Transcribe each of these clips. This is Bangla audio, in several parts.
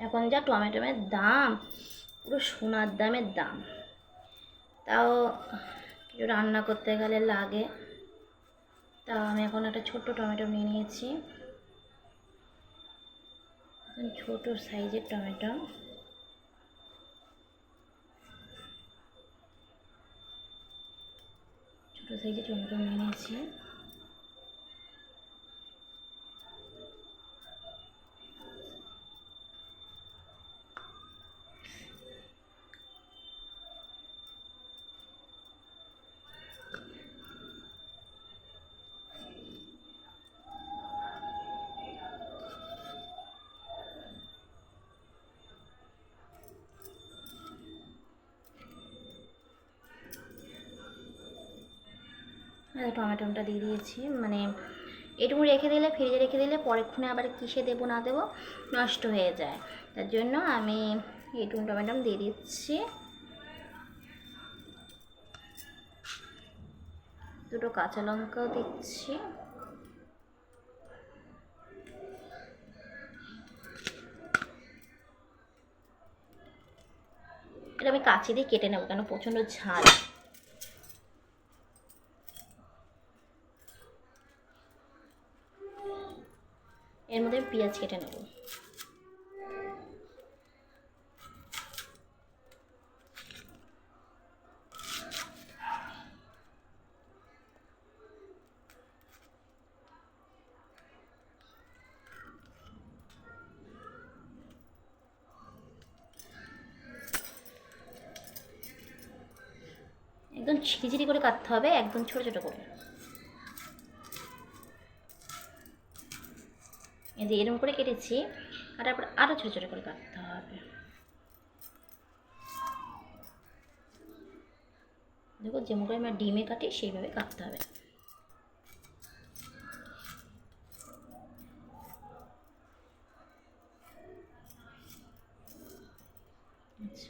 এখন যা টমেটোমের দাম, পুরো সোনার দামের দাম। তাও কিছু রান্না করতে গেলে লাগে। তাও আমি এখন একটা ছোট্ট টমেটো নিয়ে নিয়েছি, ছোট সাইজের টমেটো। ছোট সাইজের টমেটো নিয়ে নিয়েছি। টমেটোটা দিয়ে দিয়েছি, মানে এটুকু রেখে দিলে, ফ্রিজে রেখে দিলে পরেক্ষণে আবার কিসে দেবো না দেবো নষ্ট হয়ে যায়। তার জন্য আমি এইটুকু টমেটো দিয়ে দিচ্ছি। দুটো কাঁচা লঙ্কাও দিচ্ছি। এটা আমি কাঁচি দিয়ে কেটে নেবো, কেন প্রচণ্ড ঝাল। এর মধ্যে পেঁয়াজ কেটে নেব। একদম ঝিরিঝিরি করে কাটতে হবে, একদম ছোটো ছোটো করে। এই যে এরকম করে কেটেছি, কাটার পর আরও ছোটো ছোটো করে কাটতে হবে। দেখো যেমন করে আমরা ডিমে কাটি সেইভাবে কাটতে হবে। আচ্ছা,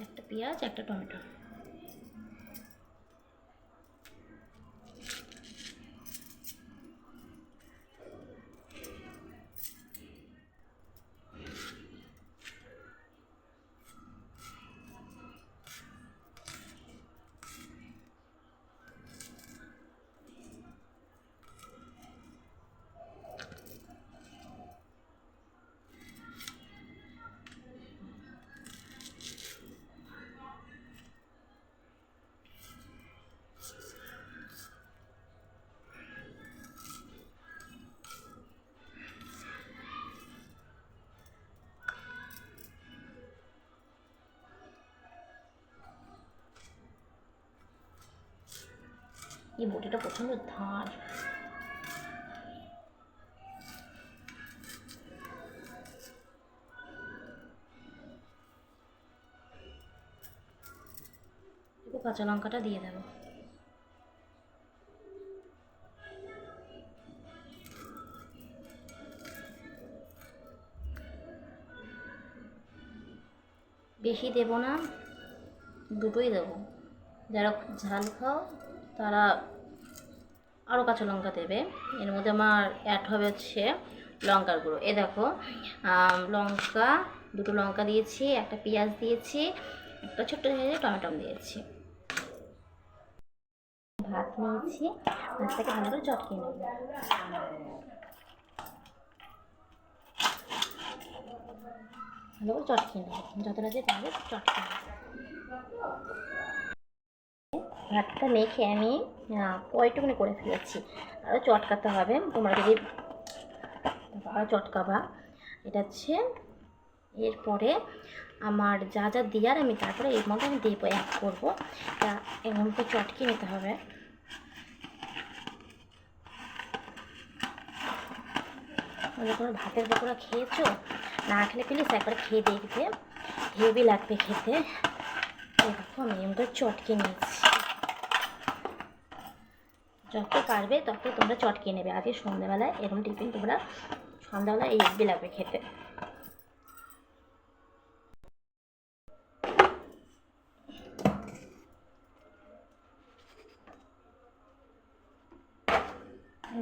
একটা পেঁয়াজ, একটা টমেটো। এই বটিটা প্রচণ্ড ধার। কাঁচা লঙ্কাটা দিয়ে দেবো। বেশি দেব না, দুটোই দেবো। যারা ঝাল খাও তারা আরও কাঁচা লঙ্কা দেবে। এর মধ্যে আমার অ্যাড হবে হচ্ছে লঙ্কার গুঁড়ো। এ দেখো, লঙ্কা, দুটো লঙ্কা দিয়েছি, একটা পেঁয়াজ দিয়েছি, একটা ছোট্ট সাইজের টমেটো দিয়েছি। ভাত নিয়েছি, ভাতটাকে ভালো করে চটকিয়ে নেব। ভালো করে চটকিয়ে নেব, যতটা যে পারবে চটকিয়ে নেব। ভাতটা মেখে আমি কয়টুকুনি করে ফেলেছি, আরও চটকাতে হবে। তোমরা যদি আরও চটকাবা, এটা হচ্ছে এরপরে আমার যা যা দেওয়ার আমি তারপরে এর মধ্যে আমি দেবো, অ্যাড করবো। তা এরকম করে চটকিয়ে নিতে হবে। যখন ভাতের পকোড়া খেয়েছো, না খেলে প্লিজ একবার খেয়ে দেখবে, হেভি লাগবে খেতে। এরকম আমি এরকম করে চটকিয়ে নিয়েছি। যত পারবে তত তোমরা চটকিয়ে নেবে। আজকে সন্ধ্যাবেলায় এরকম টিফিন তোমরা সন্ধ্যাবেলায় এই হেভি লাগবে খেতে।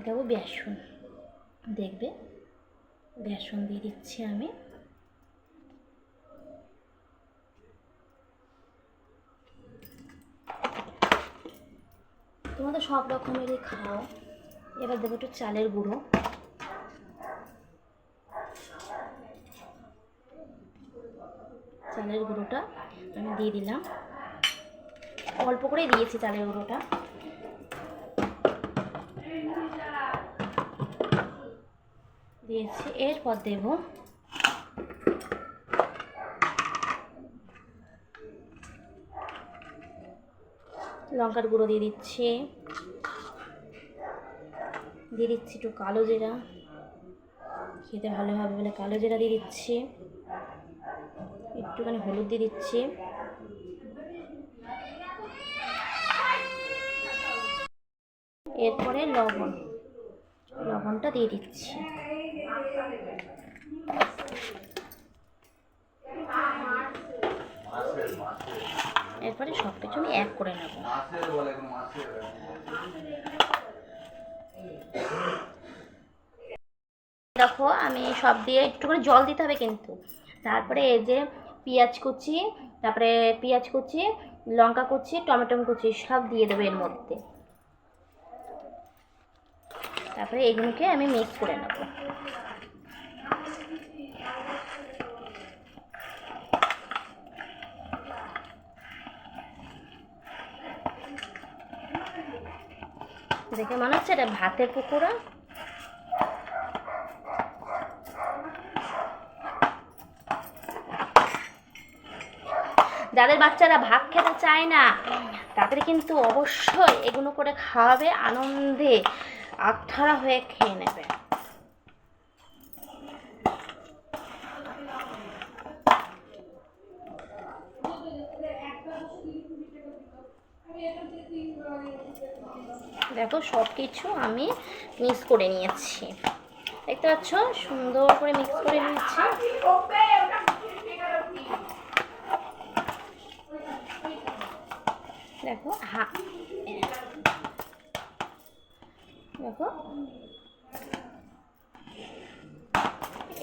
দেবো বেসন, দেখবে বেসন দিয়ে দিচ্ছি আমি। তোমরা তো সব রকমেরই খাও। এবার দেবো একটু চালের গুঁড়ো, চালের গুঁড়োটা আমি দিয়ে দিলাম, অল্প করেই দিয়েছি চালের গুঁড়োটা। দিয়েছি, এরপর দেব লঙ্কার গুঁড়ো দিয়ে দিচ্ছি, দিয়ে দিচ্ছি একটু কালো জিরা, খেতে ভালো হবে বলে কালো জিরা দিয়ে দিচ্ছি, একটুখানি হলুদ দিয়ে দিচ্ছি, এরপরে লবণটা দিয়ে দিচ্ছি। এরপরে সব কিছু আমি এক করে নেব। দেখো আমি সব দিয়ে একটু করে জল দিতে হবে কিন্তু। তারপরে এই যে পেঁয়াজ কুচি, লঙ্কা কুচি, টমেটো কুচি সব দিয়ে দেবো এর মধ্যে। তারপরে এগুলোকে আমি মিক্স করে নেব। দেখে মনে হচ্ছে এটা ভাতের পকোড়া। যাদের বাচ্চারা ভাত খেতে চায় না তাদের কিন্তু অবশ্যই এগুলো করে খাওয়াবে, আনন্দে আত্মহারা হয়ে খেয়ে নেবে। দেখো সব কিছু আমি মিক্স করে নিয়েছি, দেখতে পাচ্ছ সুন্দর করে মিক্স করে নিয়েছি। দেখো দেখো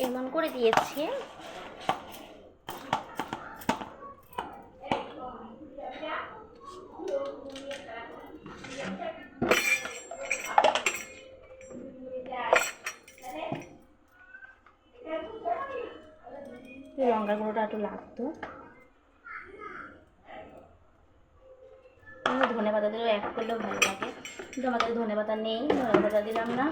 এমন করে দিয়েছি। লঙ্কার গুঁড়োটা একটু লাগতো, ধনে পাতা দিলেও এক করলেও ভালো লাগে, কিন্তু আমাদের ধনে পাতা নেই, ধনে পাতা দিলাম না।